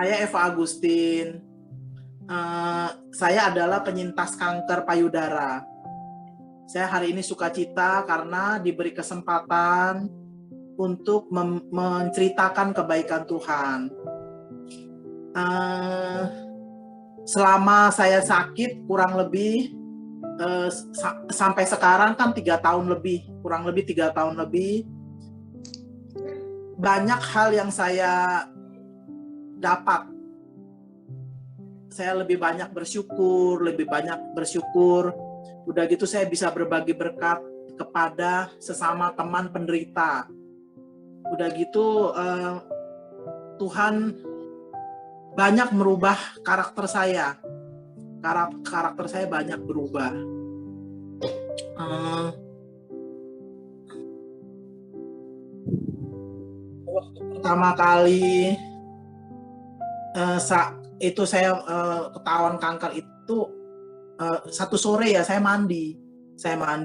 Saya Eva Agustin. Saya adalah penyintas kanker payudara. Saya hari ini sukacita karena diberi kesempatan untuk menceritakan kebaikan Tuhan. Selama saya sakit kurang lebih sampai sekarang kan 3 tahun lebih, kurang lebih 3 tahun lebih, banyak hal yang saya dapat. Saya lebih banyak bersyukur. Udah gitu saya bisa berbagi berkat kepada sesama teman penderita. Udah gitu Tuhan banyak merubah karakter saya. Karakter saya banyak berubah. Waktu pertama kali itu saya ketahuan kanker itu satu sore ya, saya mandi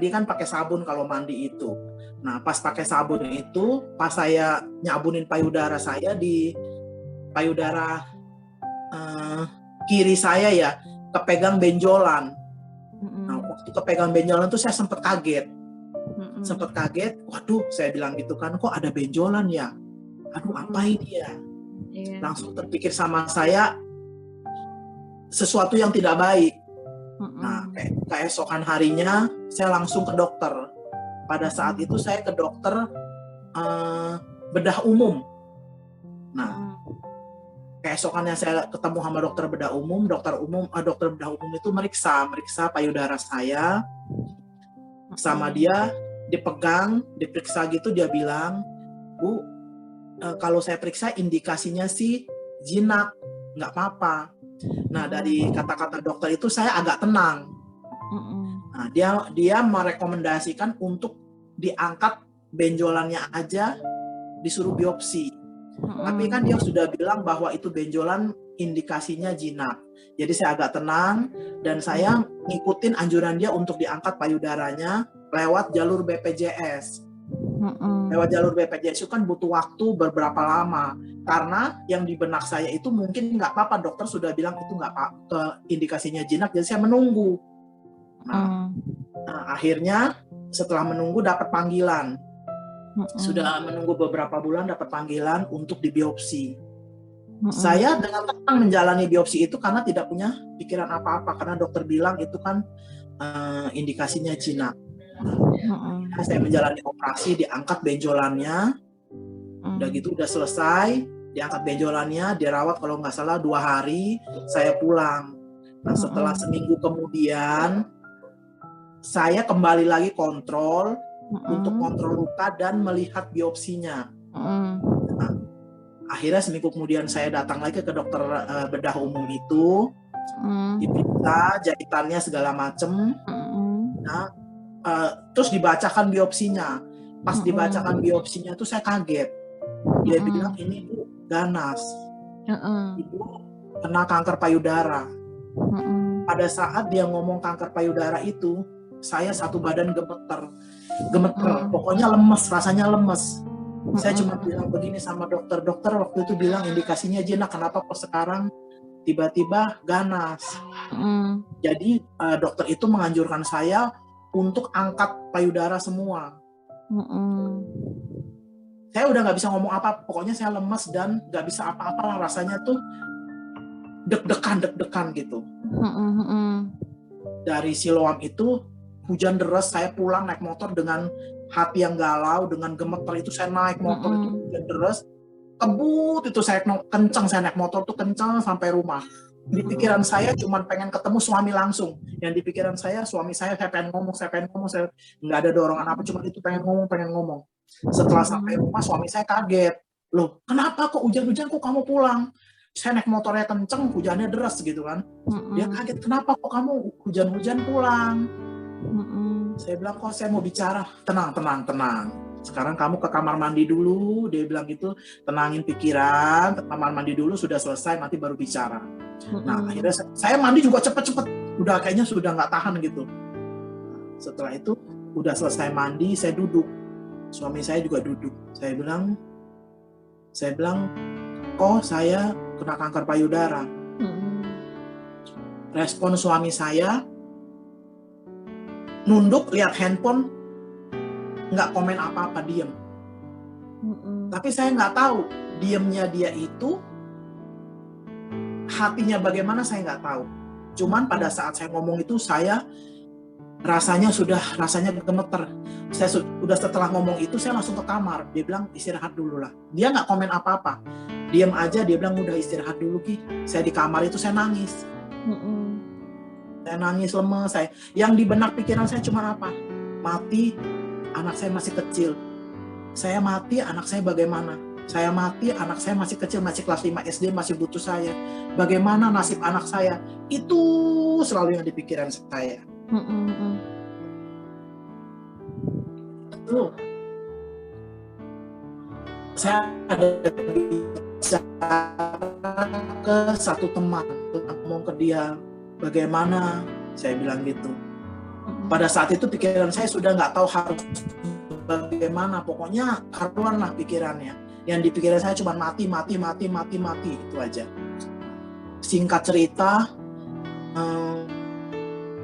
kan pakai sabun kalau mandi itu. Nah pas pakai sabun itu, pas saya nyabunin payudara saya, di payudara kiri saya ya kepegang benjolan. Nah waktu kepegang benjolan tuh saya sempat kaget. Waduh, saya bilang gitu kan, kok ada benjolan ya, aduh apa ini ya. Langsung terpikir sama saya sesuatu yang tidak baik. Nah keesokan harinya saya langsung ke dokter. Pada saat itu saya ke dokter bedah umum. Nah keesokannya saya ketemu sama dokter bedah umum. Dokter bedah umum itu meriksa payudara saya. Sama dia diperiksa gitu, dia bilang, Bu, kalau saya periksa indikasinya sih jinak, nggak apa-apa. Nah dari kata-kata dokter itu saya agak tenang. Nah, dia merekomendasikan untuk diangkat benjolannya aja, disuruh biopsi. Tapi kan dia sudah bilang bahwa itu benjolan indikasinya jinak. Jadi saya agak tenang dan saya ngikutin anjuran dia untuk diangkat payudaranya lewat jalur BPJS. Lewat jalur BPJS itu kan butuh waktu beberapa lama, karena yang di benak saya itu mungkin nggak apa-apa, dokter sudah bilang itu nggak apa-apa, indikasinya jinak, jadi saya menunggu. Nah, akhirnya setelah menunggu dapat panggilan. Sudah menunggu beberapa bulan dapat panggilan untuk dibiopsi. Saya dengan tenang menjalani biopsi itu karena tidak punya pikiran apa-apa, karena dokter bilang itu kan indikasinya jinak. Saya menjalani operasi, diangkat benjolannya. Udah gitu udah selesai, diangkat benjolannya, dirawat kalau nggak salah 2 hari, saya pulang. Nah setelah seminggu kemudian saya kembali lagi kontrol untuk kontrol luka dan melihat biopsinya. Nah, akhirnya seminggu kemudian saya datang lagi ke dokter bedah umum itu, diperiksa jahitannya segala macem. Nah, terus dibacakan biopsinya. Pas dibacakan biopsinya tuh saya kaget. Dia bilang ini Bu ganas, Ibu kena kanker payudara. Pada saat dia ngomong kanker payudara itu, saya satu badan gemeter, pokoknya lemes, rasanya lemes. Saya cuma bilang begini sama dokter waktu itu bilang indikasinya jinak, kenapa kok sekarang tiba-tiba ganas? Jadi dokter itu menganjurkan saya untuk angkat payudara semua. Saya udah nggak bisa ngomong apa, pokoknya saya lemes dan nggak bisa apa-apa, rasanya tuh deg-degan gitu. Dari Siloam itu hujan deras, saya pulang naik motor dengan hati yang galau, dengan gemeter itu saya naik motor itu hujan deras, kebut itu saya kencang, saya naik motor tuh kencang sampai rumah. Di pikiran saya cuma pengen ketemu suami langsung. Yang di pikiran saya suami saya pengen ngomong, saya nggak ada dorongan apa, cuma itu pengen ngomong. Setelah sampai rumah suami saya kaget, loh kenapa kok hujan-hujan kok kamu pulang? Saya naik motornya kenceng, hujannya deras gitu kan. Dia kaget, kenapa kok kamu hujan-hujan pulang? Saya bilang, kok saya mau bicara. Tenang. Sekarang kamu ke kamar mandi dulu. Dia bilang gitu, tenangin pikiran, ke kamar mandi dulu, sudah selesai nanti baru bicara. Nah akhirnya saya mandi juga cepet-cepet, udah kayaknya sudah nggak tahan gitu. Setelah itu udah selesai mandi, saya duduk. Suami saya juga duduk. Saya bilang kok saya kena kanker payudara. Respon suami saya, nunduk lihat handphone, nggak komen apa-apa, diem. Tapi saya nggak tahu diemnya dia itu hatinya bagaimana, saya nggak tahu. Cuman pada saat saya ngomong itu saya rasanya gemeter. Saya udah setelah ngomong itu saya langsung ke kamar. Dia bilang istirahat dulu lah. Dia nggak komen apa-apa, diam aja. Dia bilang udah istirahat dulu Ki. Saya di kamar itu saya nangis. Saya nangis lemes. Yang di benak pikiran saya cuma apa? Mati, anak saya masih kecil. Saya mati, anak saya bagaimana? Saya mati, anak saya masih kecil, masih kelas 5 SD, masih butuh saya. Bagaimana nasib anak saya? Itu selalu yang di pikiran saya. Itu saya ada bicara ke satu teman, ngomong ke dia, bagaimana? Saya bilang gitu. Pada saat itu pikiran saya sudah nggak tahu harus bagaimana, pokoknya karuan lah pikirannya. Yang di pikiran saya cuma mati, itu aja. Singkat cerita,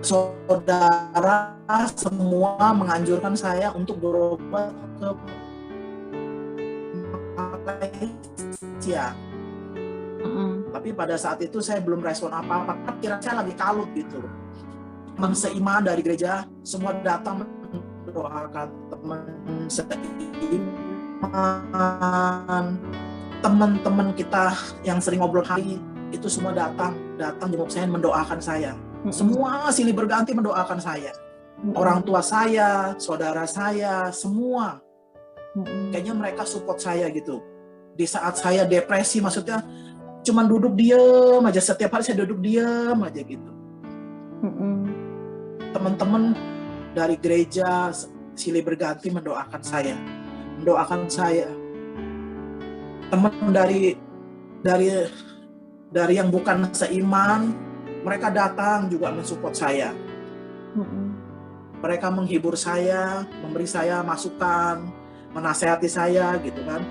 saudara semua menganjurkan saya untuk berobat ke Malaysia. Tapi pada saat itu saya belum respon apa-apa, pikiran saya lagi kalut gitu. Teman seiman dari gereja semua datang mendoakan, teman seiman, teman-teman kita yang sering ngobrol hari itu semua datang jenguk saya, mendoakan saya. Semua silih berganti mendoakan saya. Orang tua saya, saudara saya, semua. Kayaknya mereka support saya gitu. Di saat saya depresi, maksudnya cuman duduk diem aja, setiap hari saya duduk diem aja gitu. Teman-teman dari gereja silih berganti mendoakan saya. Teman dari yang bukan seiman, mereka datang juga mensupport saya. Mereka menghibur saya, memberi saya masukan, menasehati saya gitu kan.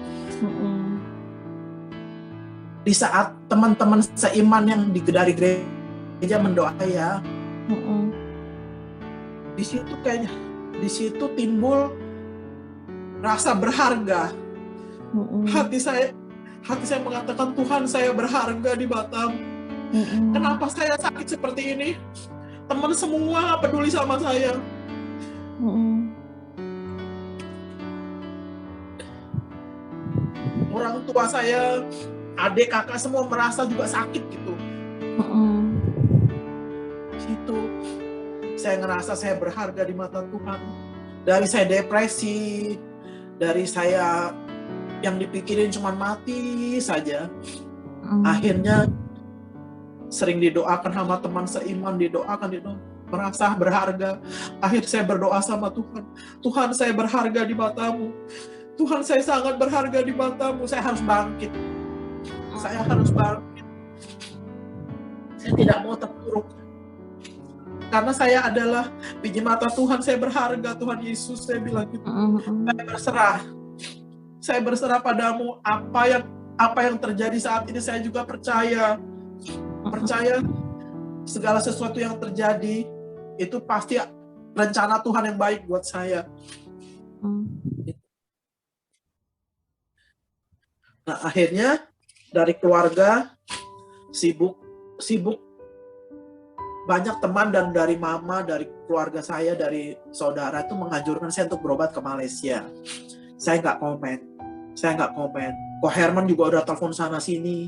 Di saat teman-teman seiman yang dari gereja mendoakan saya, di situ timbul rasa berharga. Hati saya mengatakan, Tuhan, saya berharga di matamu. Kenapa saya sakit seperti ini? Teman semua peduli sama saya. Orang tua saya, adik, kakak semua merasa juga sakit gitu. Situ saya ngerasa saya berharga di mata Tuhan. Dari saya depresi, dari saya yang dipikirin cuma mati saja. Akhirnya sering didoakan sama teman seiman, didoakan, merasa berharga. Akhirnya saya berdoa sama Tuhan, Tuhan, saya berharga di matamu. Tuhan, saya sangat berharga di matamu. Saya harus bangkit. Saya tidak mau terpuruk. Karena saya adalah biji mata Tuhan, saya berharga, Tuhan Yesus, saya bilang gitu. Saya berserah padamu. Apa yang terjadi saat ini saya juga percaya segala sesuatu yang terjadi itu pasti rencana Tuhan yang baik buat saya. Nah, akhirnya dari keluarga sibuk, banyak teman dan dari mama, dari keluarga saya, dari saudara itu menganjurkan saya untuk berobat ke Malaysia. Saya nggak komen. Ko Herman juga udah telepon sana sini.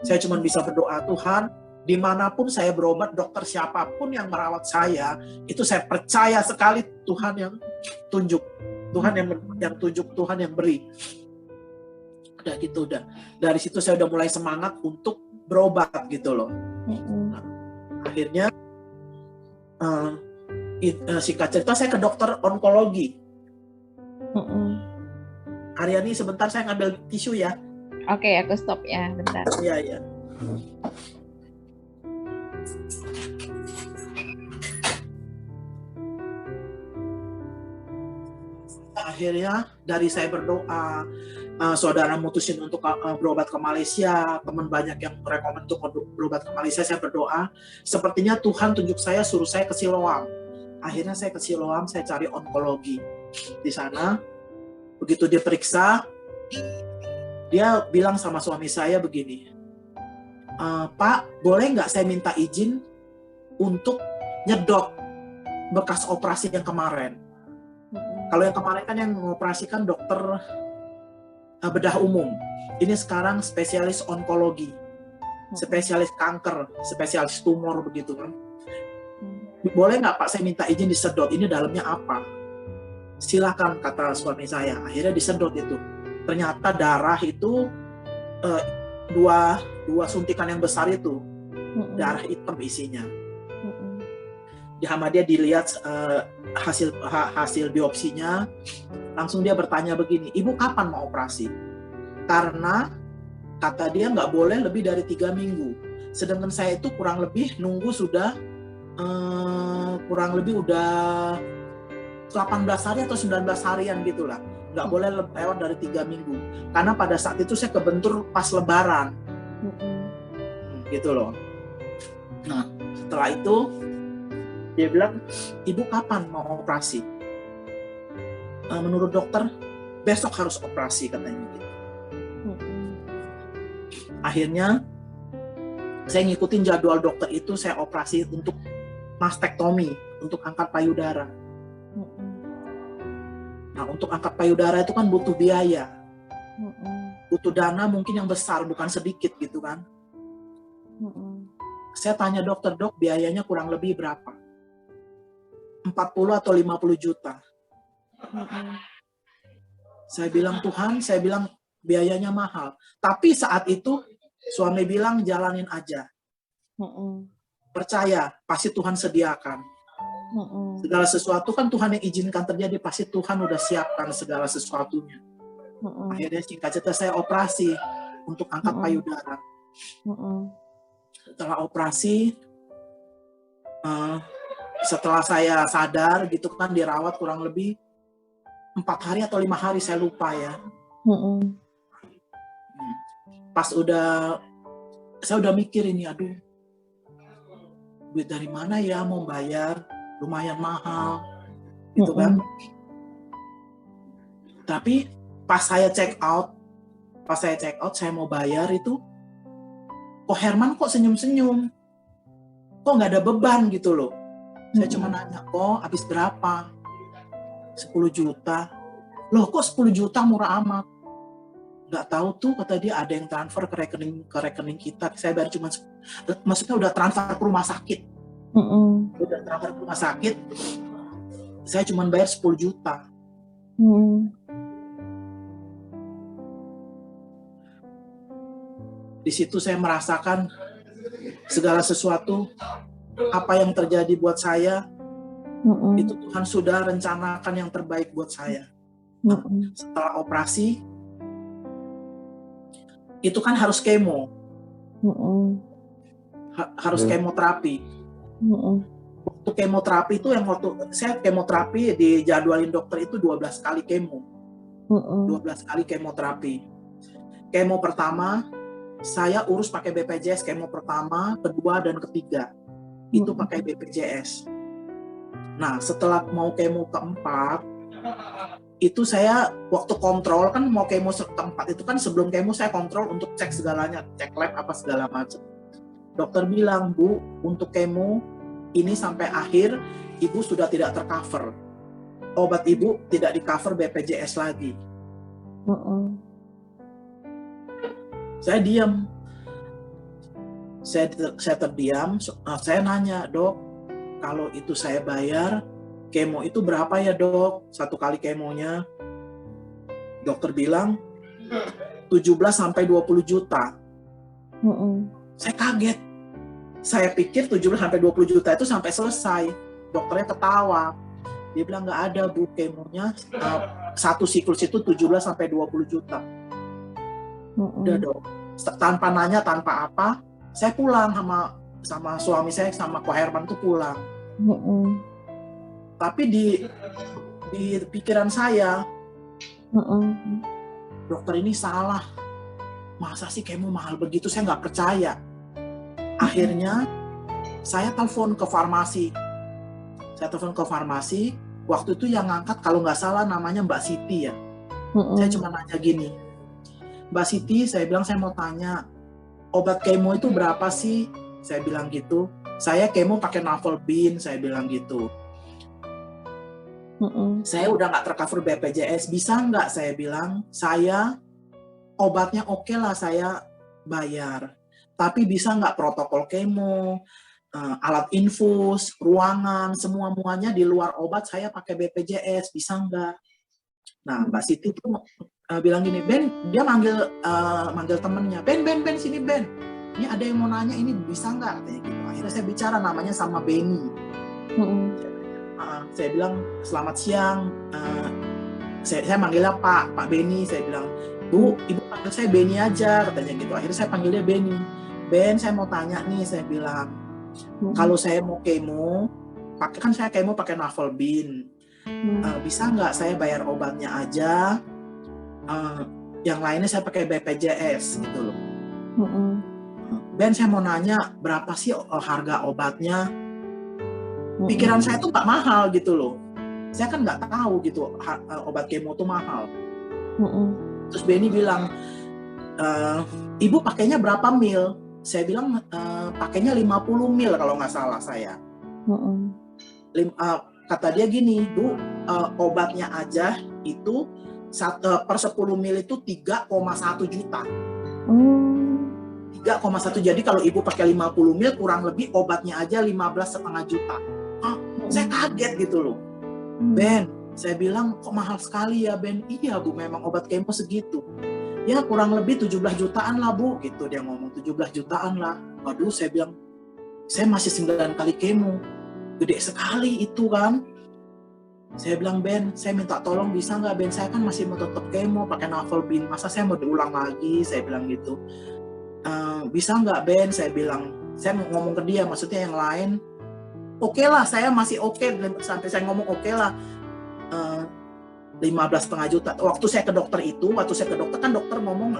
Saya cuma bisa berdoa, Tuhan, dimanapun saya berobat, dokter siapapun yang merawat saya, itu saya percaya sekali Tuhan yang tunjuk, Tuhan yang tunjuk, Tuhan yang beri. Udah gitu, udah. Dari situ saya udah mulai semangat untuk berobat gitu loh. Nah, akhirnya singkat cerita saya ke dokter onkologi. Aryani, sebentar saya ngambil tisu ya. Oke, aku stop ya, bentar. Iya. Akhirnya dari saya berdoa, saudara mutusin untuk berobat ke Malaysia, teman banyak yang rekomend untuk berobat ke Malaysia, saya berdoa, sepertinya Tuhan tunjuk saya, suruh saya ke Siloam. Akhirnya saya ke Siloam, saya cari onkologi. Di sana, begitu dia periksa, dia bilang sama suami saya begini, Pak, boleh nggak saya minta izin untuk nyedot bekas operasi yang kemarin? Kalau yang kemarin kan yang mengoperasikan dokter bedah umum. Ini sekarang spesialis onkologi, spesialis kanker, spesialis tumor begitu kan. Boleh nggak Pak saya minta izin disedot? Ini dalamnya apa? Silakan, kata suami saya. Akhirnya disedot itu. Ternyata darah itu dua suntikan yang besar itu, darah hitam isinya. Dia dilihat hasil biopsinya, langsung dia bertanya begini, Ibu kapan mau operasi? Karena kata dia nggak boleh lebih dari 3 minggu. Sedangkan saya itu kurang lebih nunggu sudah kurang lebih udah 18 hari atau 19 harian gitulah. Nggak boleh lewat dari 3 minggu. Karena pada saat itu saya kebentur pas lebaran. Gitu loh. Nah, setelah itu dia bilang, Ibu kapan mau operasi? Menurut dokter, besok harus operasi katanya gitu. Akhirnya saya ngikutin jadwal dokter itu, saya operasi untuk mastektomi, untuk angkat payudara. Nah, untuk angkat payudara itu kan butuh biaya. Butuh dana mungkin yang besar, bukan sedikit gitu kan. Saya tanya dokter, Dok, biayanya kurang lebih berapa? 40 atau 50 juta. Saya bilang, Tuhan, saya bilang biayanya mahal. Tapi saat itu suami bilang jalanin aja. Percaya, pasti Tuhan sediakan. Segala sesuatu kan Tuhan yang izinkan terjadi, pasti Tuhan udah siapkan segala sesuatunya. Akhirnya singkat cerita saya operasi untuk angkat payudara. Setelah operasi, setelah saya sadar gitu kan, dirawat kurang lebih 4 hari atau 5 hari, saya lupa ya. Pas saya udah mikir ini, aduh, duit dari mana ya mau bayar, lumayan mahal, gitu kan. Tapi pas saya check out, saya mau bayar itu, kok Herman kok senyum-senyum, kok nggak ada beban gitu loh. Saya cuma nanya, kok habis berapa? 10 juta. Loh, kok 10 juta murah amat? Nggak tahu tuh, kata dia ada yang transfer ke rekening kita. Saya bayar cuma, maksudnya udah transfer ke rumah sakit. Udah transfer ke rumah sakit, saya cuma bayar 10 juta. Di situ saya merasakan segala sesuatu, apa yang terjadi buat saya, itu Tuhan sudah rencanakan yang terbaik buat saya. Setelah operasi, itu kan harus kemo, harus kemoterapi. Waktu kemoterapi itu yang waktu saya kemoterapi dijadwalin dokter itu 12 kali kemo, 12 kali kemoterapi. Kemo pertama saya urus pakai BPJS, kemo pertama, kedua, dan ketiga itu pakai BPJS. Nah, setelah mau kemo keempat, itu saya waktu kontrol kan mau kemo keempat itu kan sebelum kemo saya kontrol untuk cek segalanya, cek lab apa segala macam. Dokter bilang, Bu, untuk kemo ini sampai akhir Ibu sudah tidak tercover. Obat Ibu tidak di cover BPJS lagi. Saya diam. Saya terdiam. Saya nanya, Dok, kalau itu saya bayar, kemo itu berapa ya, Dok? 1 kali kemonya. Dokter bilang 17-20 juta. Saya kaget. Saya pikir 17-20 juta itu sampai selesai. Dokternya ketawa. Dia bilang nggak ada, Bu, kemonya satu siklus itu 17-20 juta. Udah, Dok. Tanpa nanya, tanpa apa, saya pulang sama suami saya, sama Ko Herman tuh pulang. Tapi di pikiran saya, dokter ini salah. Masa sih kemo mahal begitu, saya nggak percaya. Akhirnya saya telepon ke farmasi. Waktu itu yang ngangkat kalau nggak salah namanya Mbak Siti ya. Saya cuma nanya gini, Mbak Siti, saya bilang saya mau tanya, obat kemo itu berapa sih? Saya bilang gitu. Saya kemo pakai Navolbin, saya bilang gitu. Saya udah nggak tercover BPJS, bisa nggak? Saya bilang, saya obatnya oke lah saya bayar. Tapi bisa nggak protokol kemo, alat infus, ruangan, semuanya di luar obat saya pakai BPJS, bisa nggak? Nah, Mbak Siti tuh bilang gini, Ben, dia manggil temennya, Ben, sini Ben. Ini ada yang mau nanya, ini bisa nggak? Katanya gitu. Akhirnya saya bicara namanya sama Benny. Saya bilang, selamat siang. Saya manggilnya Pak Benny. Saya bilang, Bu, Ibu panggil saya Benny aja, katanya gitu. Akhirnya saya panggil dia Benny. Ben, saya mau tanya nih, saya bilang, kalau saya mau kemo, kan saya kemo pakai Navolbin. Bisa nggak saya bayar obatnya aja, yang lainnya saya pakai BPJS gitu loh. Ben, saya mau nanya berapa sih harga obatnya? Pikiran saya tuh nggak mahal gitu loh. Saya kan nggak tahu gitu obat kemo tuh mahal. Terus Benny bilang, Ibu pakainya berapa mil? Saya bilang pakainya 50 mil kalau nggak salah saya. Kata dia gini, Bu, obatnya aja itu per 10 mil itu 3,1 juta. 3,1, jadi kalau Ibu pakai 50 mil kurang lebih obatnya aja 15,5 juta. Saya kaget gitu loh. Ben, saya bilang kok mahal sekali ya Ben? Iya Bu, memang obat kemo segitu. Ya kurang lebih 17 jutaan lah Bu, gitu dia ngomong, 17 jutaan lah. Waduh, saya bilang, saya masih 9 kali kemo. Gede sekali itu kan. Saya bilang, Ben, saya minta tolong bisa nggak Ben? Saya kan masih mau tetap kemo pakai Navolbin. Masa saya mau diulang lagi? Saya bilang gitu. Bisa nggak Ben? Saya bilang, saya mau ngomong ke dia, maksudnya yang lain. Oke lah, saya masih oke. Sampai saya ngomong oke lah. 15,5 juta. Waktu saya ke dokter kan dokter ngomong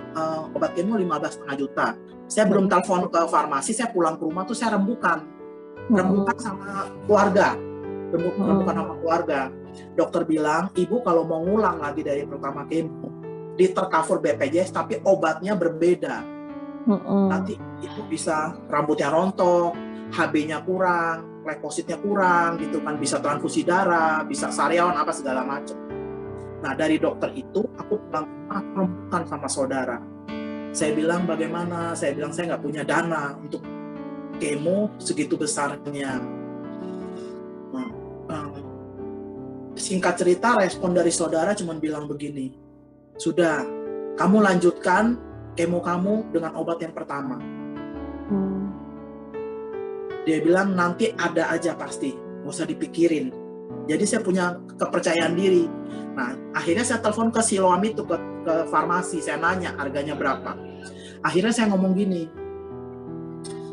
obat kemo 15,5 juta. Saya belum telepon ke farmasi, saya pulang ke rumah tuh saya rembukan sama keluarga. Rembukan sama keluarga. Dokter bilang, Ibu kalau mau ngulang lagi dari pertama kemo, di tercover BPJS tapi obatnya berbeda. Nanti Ibu bisa rambutnya rontok, HB-nya kurang, leukositnya kurang gitu kan, bisa transfusi darah, bisa sariawan apa segala macam. Nah, dari dokter itu aku pulang rembukan sama saudara. Saya bilang bagaimana? Saya bilang saya nggak punya dana untuk kemo segitu besarnya. Singkat cerita, respon dari saudara cuma bilang begini, sudah, kamu lanjutkan kemo kamu dengan obat yang pertama. Dia bilang nanti ada aja pasti, nggak usah dipikirin. Jadi saya punya kepercayaan diri. Nah, akhirnya saya telepon ke Siloam itu, ke farmasi, saya nanya harganya berapa. Akhirnya saya ngomong gini,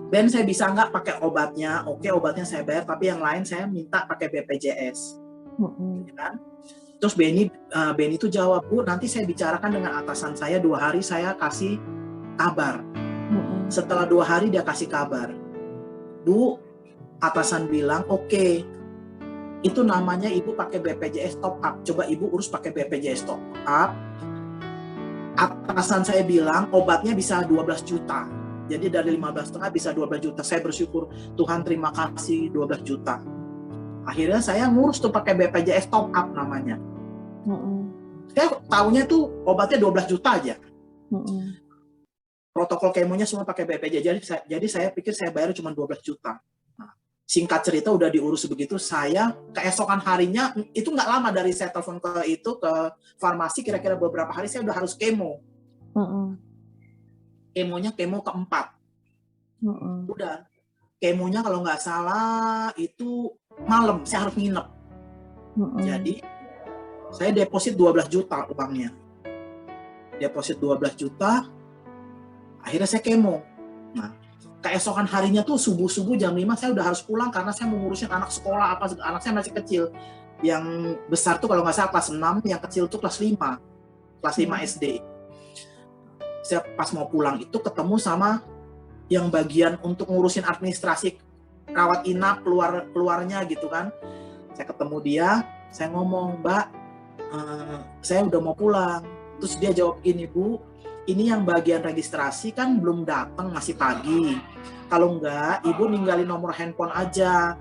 Ben, saya bisa nggak pakai obatnya? Oke, obatnya saya bayar, tapi yang lain saya minta pakai BPJS. Kan? Terus Benny itu jawab, Bu, nanti saya bicarakan dengan atasan saya, 2 hari saya kasih kabar. Setelah 2 hari dia kasih kabar. Bu, atasan bilang, oke, itu namanya Ibu pakai BPJS top up. Coba Ibu urus pakai BPJS top up. Atasan saya bilang obatnya bisa 12 juta. Jadi dari 15,5 bisa 12 juta. Saya bersyukur, Tuhan terima kasih 12 juta. Akhirnya saya ngurus tuh pakai BPJS top up namanya. Saya tahunya tuh obatnya 12 juta aja. Protokol kemonya semua pakai BPJS. Jadi saya pikir saya bayar cuma 12 juta. Nah, singkat cerita udah diurus begitu, saya keesokan harinya, itu nggak lama dari saya telepon ke farmasi, kira-kira beberapa hari saya udah harus kemo. Kemonya kemo keempat. Udah, kemonya kalau nggak salah itu malam, saya harus nginep. Jadi saya deposit 12 juta uangnya. Deposit 12 juta, akhirnya saya kemo. Nah, keesokan harinya tuh subuh-subuh jam 5 saya udah harus pulang karena saya mau ngurusin anak sekolah, anak saya masih kecil. Yang besar tuh kalau nggak salah kelas 6, yang kecil tuh kelas 5 SD. saya pas mau pulang itu ketemu sama yang bagian untuk ngurusin administrasi rawat inap keluarnya gitu kan. Saya ketemu dia, saya ngomong, Mbak, saya udah mau pulang. Terus dia jawab gini, Bu, ini yang bagian registrasi kan belum datang, masih pagi. Kalau enggak, Ibu ninggalin nomor handphone aja.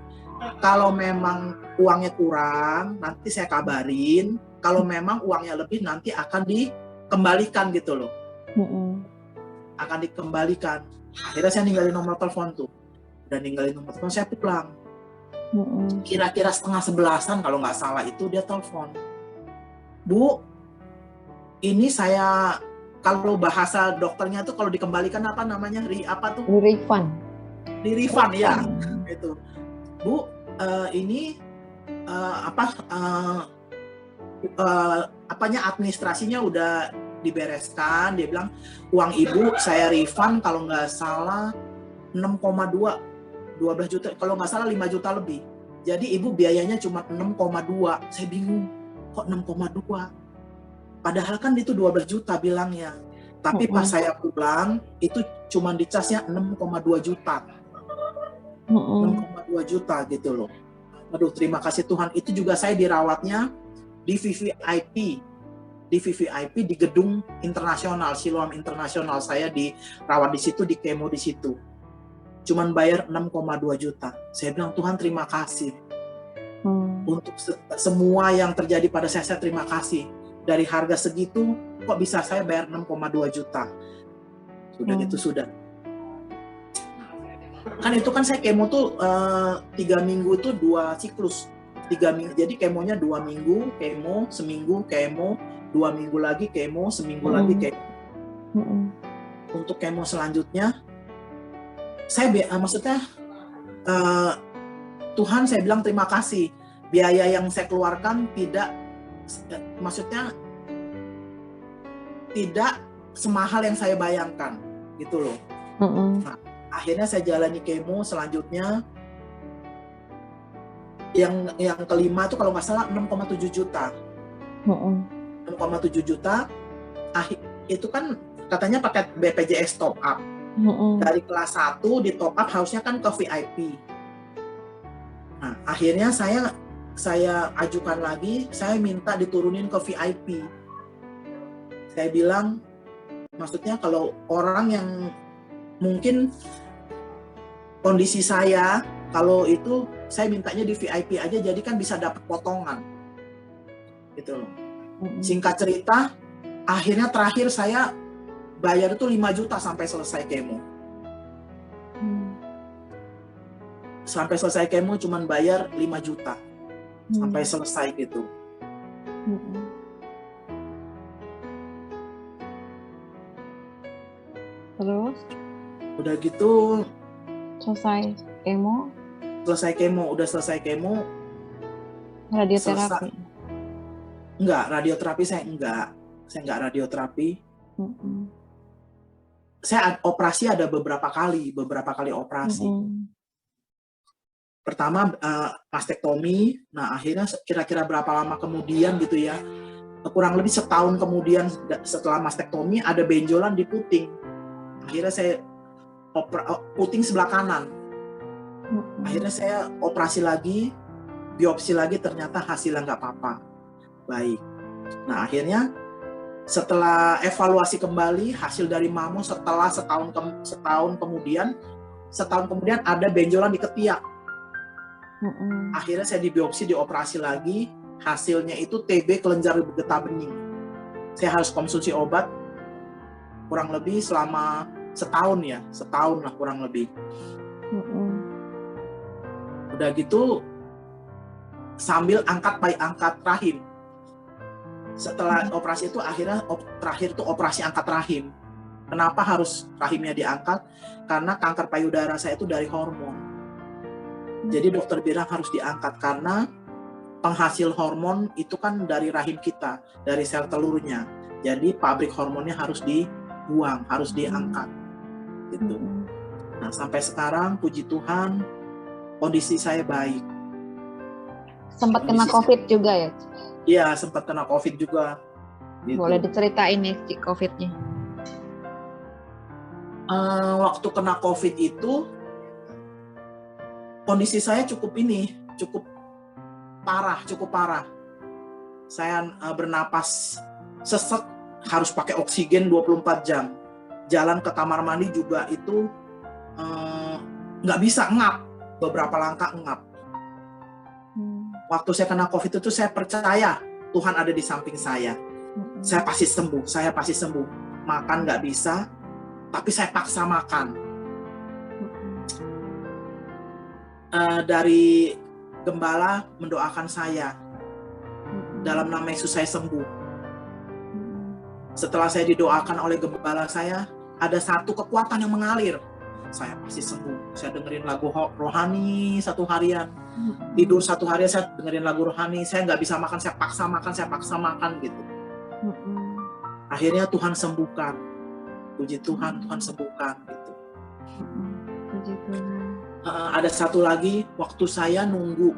Kalau memang uangnya kurang, nanti saya kabarin. Kalau memang uangnya lebih, nanti akan dikembalikan gitu loh. Akan dikembalikan. Akhirnya saya ninggalin nomor telepon tuh. Udah ninggalin nomor telepon, saya pulang. Kira-kira 10:30 kalau nggak salah itu dia telepon. Bu, ini saya, kalau bahasa dokternya tuh kalau dikembalikan apa namanya? Apa tuh? Refund. Di refund ya. Itu. Bu, ini apanya administrasinya udah dibereskan. Dia bilang uang Ibu saya refund kalau nggak salah 6,2 12 juta, kalau nggak salah 5 juta lebih. Jadi Ibu biayanya cuma 6,2. Saya bingung, kok 6,2? Padahal kan itu 12 juta bilangnya. Tapi pas saya pulang, itu cuma dicasnya 6,2 juta. 6,2 juta gitu loh. Aduh, terima kasih Tuhan. Itu juga saya dirawatnya di VVIP. Di VVIP di gedung internasional, Siloam Internasional. Saya dirawat di situ, di kemo di situ. Cuman bayar 6,2 juta. Saya bilang, Tuhan terima kasih. Untuk semua yang terjadi pada saya terima kasih. Dari harga segitu, kok bisa saya bayar 6,2 juta? Sudah gitu, sudah. Kan itu kan saya kemo tuh 3 minggu itu 2 siklus. 3 minggu, jadi kemonya 2 minggu, kemo, seminggu, kemo, 2 minggu lagi kemo, seminggu lagi kemo. Untuk kemo selanjutnya, saya maksudnya Tuhan, saya bilang terima kasih. Biaya yang saya keluarkan maksudnya tidak semahal yang saya bayangkan, gitu loh. Nah, akhirnya saya jalani kemo selanjutnya. Yang kelima itu kalau nggak salah 6,7 juta. 6,7 juta. Itu kan katanya pakai BPJS top up. Dari kelas 1 di top up harusnya kan ke VIP. Nah, akhirnya saya ajukan lagi, saya minta diturunin ke VIP. Saya bilang, maksudnya kalau orang yang mungkin kondisi saya, kalau itu saya mintanya di VIP aja, jadi kan bisa dapat potongan. Gitu loh. Singkat cerita, akhirnya terakhir saya bayar itu 5 juta sampai selesai kemo. Sampai selesai kemo cuman bayar 5 juta. Sampai selesai gitu. Terus? Udah gitu Selesai kemo? Udah selesai kemo. Radioterapi? Enggak, radioterapi saya enggak radioterapi. Saya operasi ada beberapa kali operasi. Pertama mastektomi. Nah, akhirnya kira-kira berapa lama kemudian gitu ya, kurang lebih setahun kemudian setelah mastektomi ada benjolan di puting. Akhirnya saya puting sebelah kanan. Akhirnya saya operasi lagi, biopsi lagi, ternyata hasilnya nggak apa-apa. Baik. Nah, akhirnya setelah evaluasi kembali hasil dari mamo, setelah setahun kemudian ada benjolan di ketiak. Akhirnya saya dibiopsi, dioperasi lagi, hasilnya itu TB kelenjar getah bening. Saya harus konsumsi obat kurang lebih selama setahun lah kurang lebih. Udah gitu sambil angkat rahim. Setelah operasi itu akhirnya terakhir itu operasi angkat rahim. Kenapa harus rahimnya diangkat? Karena kanker payudara saya itu dari hormon. Jadi dokter bilang harus diangkat karena penghasil hormon itu kan dari rahim kita, dari sel telurnya. Jadi pabrik hormonnya harus dibuang, harus diangkat. Gitu. Nah, sampai sekarang puji Tuhan kondisi saya baik. Sempat kena COVID juga ya? Iya, sempat kena COVID juga. Gitu. Boleh diceritain nih COVID-nya? Waktu kena COVID itu kondisi saya cukup parah. Saya bernapas sesek, harus pakai oksigen 24 jam. Jalan ke kamar mandi juga itu nggak bisa, ngap, beberapa langkah ngap. Waktu saya kena COVID itu saya percaya Tuhan ada di samping saya. Saya pasti sembuh. Makan nggak bisa, tapi saya paksa makan. Dari gembala mendoakan saya, dalam nama Yesus saya sembuh. Setelah saya didoakan oleh gembala saya, ada satu kekuatan yang mengalir. Saya pasti sembuh. Saya dengerin lagu rohani 1 harian. Tidur 1 hari saya dengerin lagu rohani. Saya nggak bisa makan, saya paksa makan gitu. Akhirnya Tuhan sembuhkan. Puji Tuhan, Tuhan sembuhkan gitu. Puji Tuhan. Ada satu lagi, waktu saya nunggu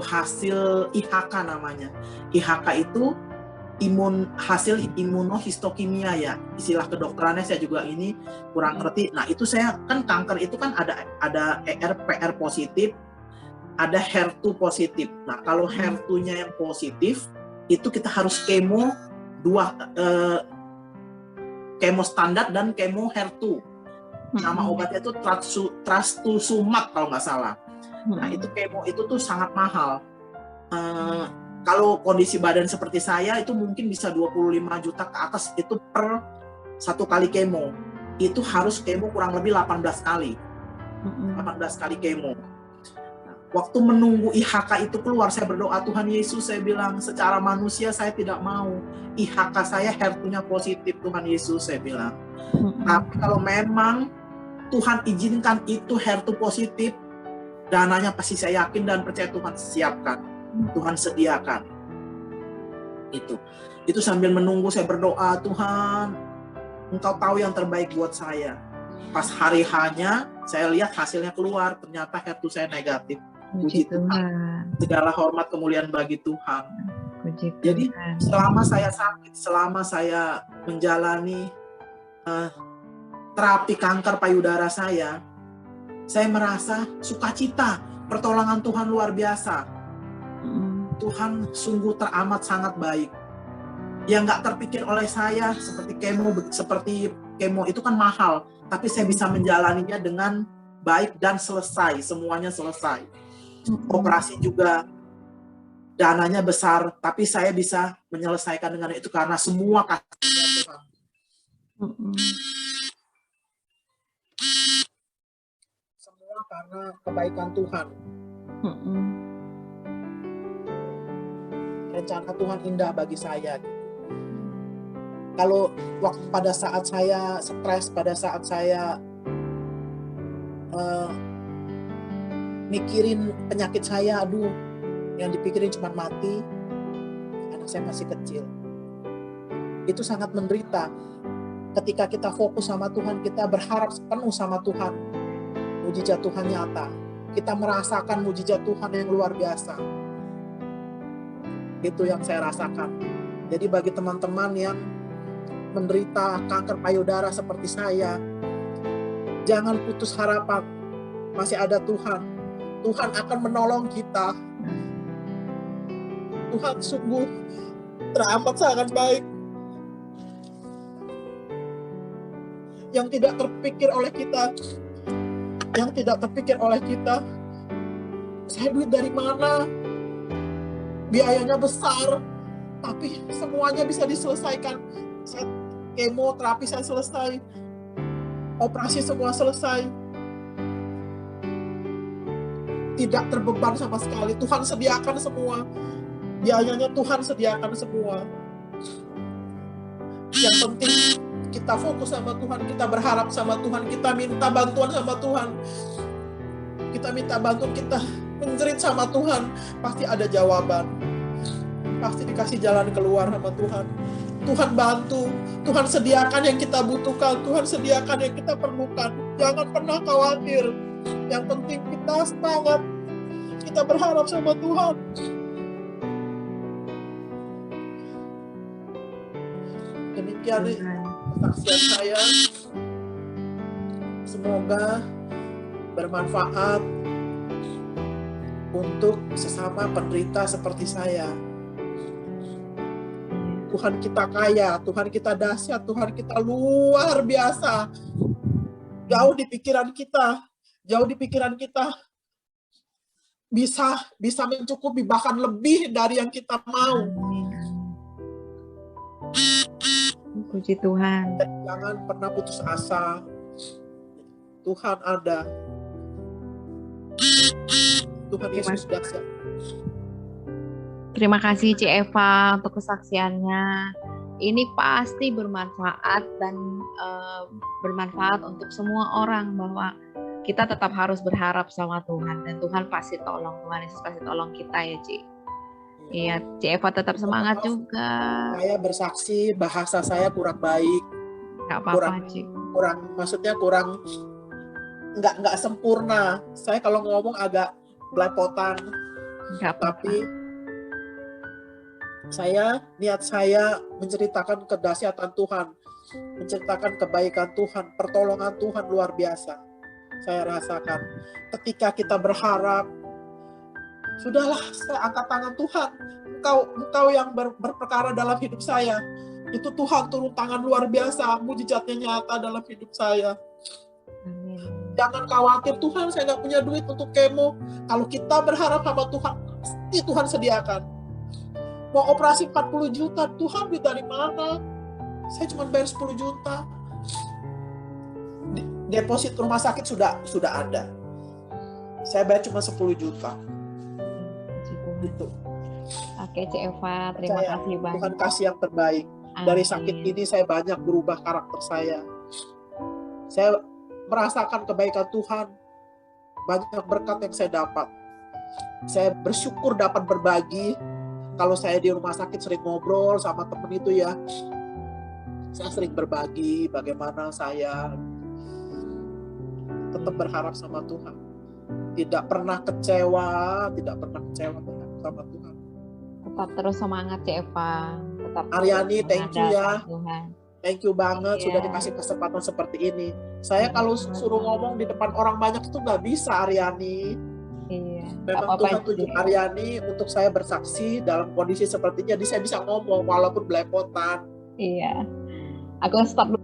hasil IHK namanya. IHK itu hasil imunohistokimia ya, istilah kedokterannya saya juga ini kurang ngerti. Nah itu saya kan kanker itu kan ada ER/PR positif, ada HER2 positif. Nah kalau HER2-nya yang positif itu kita harus kemo kemo standar dan kemo HER2. Nama obatnya itu trastuzumab kalau nggak salah. Nah itu kemo itu tuh sangat mahal. Kalau kondisi badan seperti saya itu mungkin bisa 25 juta ke atas itu per 1 kali kemo. Itu harus kemo kurang lebih 18 kali. 18 kali kemo. Nah, waktu menunggu IHK itu keluar, saya berdoa, Tuhan Yesus, saya bilang, secara manusia saya tidak mau. IHK saya HER2-nya positif, Tuhan Yesus, saya bilang. Tapi kalau memang Tuhan izinkan itu HER2 positif, dananya pasti saya yakin dan percaya Tuhan siapkan. Tuhan sediakan. Itu sambil menunggu saya berdoa, Tuhan, Engkau tahu yang terbaik buat saya. Pas hari H-nya saya lihat hasilnya keluar, ternyata HER2 saya negatif. Puji Tuhan. Segala hormat kemuliaan bagi Tuhan. Puji Tuhan. Jadi selama saya sakit, selama saya menjalani terapi kanker payudara saya merasa sukacita, pertolongan Tuhan luar biasa. Tuhan sungguh teramat sangat baik. Yang nggak terpikir oleh saya seperti kemo itu kan mahal, tapi saya bisa menjalaninya dengan baik dan selesai, semuanya selesai. Operasi juga dananya besar, tapi saya bisa menyelesaikan dengan itu karena semua kasih Tuhan. Semua karena kebaikan Tuhan. Rencana Tuhan indah bagi saya. Kalau pada saat saya stres, pada saat saya mikirin penyakit saya, yang dipikirin cuma mati, anak saya masih kecil. Itu sangat menderita. Ketika kita fokus sama Tuhan, kita berharap penuh sama Tuhan, mujizat Tuhan nyata. Kita merasakan mujizat Tuhan yang luar biasa. Itu yang saya rasakan. Jadi bagi teman-teman yang menderita kanker payudara seperti saya, jangan putus harapan. Masih ada Tuhan. Tuhan akan menolong kita. Tuhan sungguh teramat sangat baik. Yang tidak terpikir oleh kita, saya duit dari mana? Biayanya besar, tapi semuanya bisa diselesaikan. Kemoterapi saya selesai, operasi semua selesai, tidak terbeban sama sekali. Tuhan sediakan semua, biayanya Tuhan sediakan semua. Yang penting kita fokus sama Tuhan, kita berharap sama Tuhan, kita minta bantuan sama Tuhan, kita menjerit sama Tuhan, pasti ada jawaban, pasti dikasih jalan keluar sama Tuhan. Tuhan bantu, Tuhan sediakan yang kita butuhkan, Tuhan sediakan yang kita perlukan. Jangan pernah khawatir, yang penting kita semangat, kita berharap sama Tuhan. Demikian kesaksian saya. Semoga bermanfaat untuk sesama penderita seperti saya. Tuhan kita kaya, Tuhan kita dahsyat, Tuhan kita luar biasa. Jauh di pikiran kita bisa mencukupi, bahkan lebih dari yang kita mau. Puji Tuhan. Jangan pernah putus asa. Tuhan ada. Tuhan Yesus dahsyat. Terima kasih Ci Eva untuk kesaksiannya. Ini pasti bermanfaat dan bermanfaat untuk semua orang, bahwa kita tetap harus berharap sama Tuhan, dan Tuhan pasti tolong, Tuhan Yesus pasti tolong kita ya Ci. Iya, Ci Eva tetap semangat juga. Saya bersaksi bahasa saya kurang baik. Gak apa-apa Ci. Maksudnya kurang nggak sempurna. Saya kalau ngomong agak belepotan. Tapi niat saya menceritakan kedahsyatan Tuhan, menceritakan kebaikan Tuhan, pertolongan Tuhan luar biasa. Saya rasakan ketika kita berharap, sudahlah saya angkat tangan Tuhan, Engkau yang berperkara dalam hidup saya. Itu Tuhan turun tangan luar biasa, mujizatnya nyata dalam hidup saya. Jangan khawatir, Tuhan saya nggak punya duit untuk kemo. Kalau kita berharap sama Tuhan, pasti Tuhan sediakan. Mau operasi 40 juta, Tuhan duit dari mana? Saya cuma bayar 10 juta. Deposit rumah sakit sudah ada. Saya bayar cuma 10 juta. Gitu. Oke, Ci Eva, terima kasih banyak. Tuhan kasih yang terbaik. Dari sakit ini saya banyak berubah karakter saya. Saya merasakan kebaikan Tuhan. Banyak berkat yang saya dapat. Saya bersyukur dapat berbagi. Kalau saya di rumah sakit sering ngobrol sama temen itu ya, saya sering berbagi bagaimana saya tetap berharap sama Tuhan. Tidak pernah kecewa sama Tuhan. Tetap terus semangat Ci Eva. Aryani, thank you ya. Thank you banget sudah dikasih kesempatan seperti ini. Saya kalau suruh ngomong di depan orang banyak itu nggak bisa, Aryani. Memang Tuhan tunjuk Aryani untuk saya bersaksi dalam kondisi seperti ini, jadi saya bisa ngomong walaupun belepotan. Iya. Aku stop dulu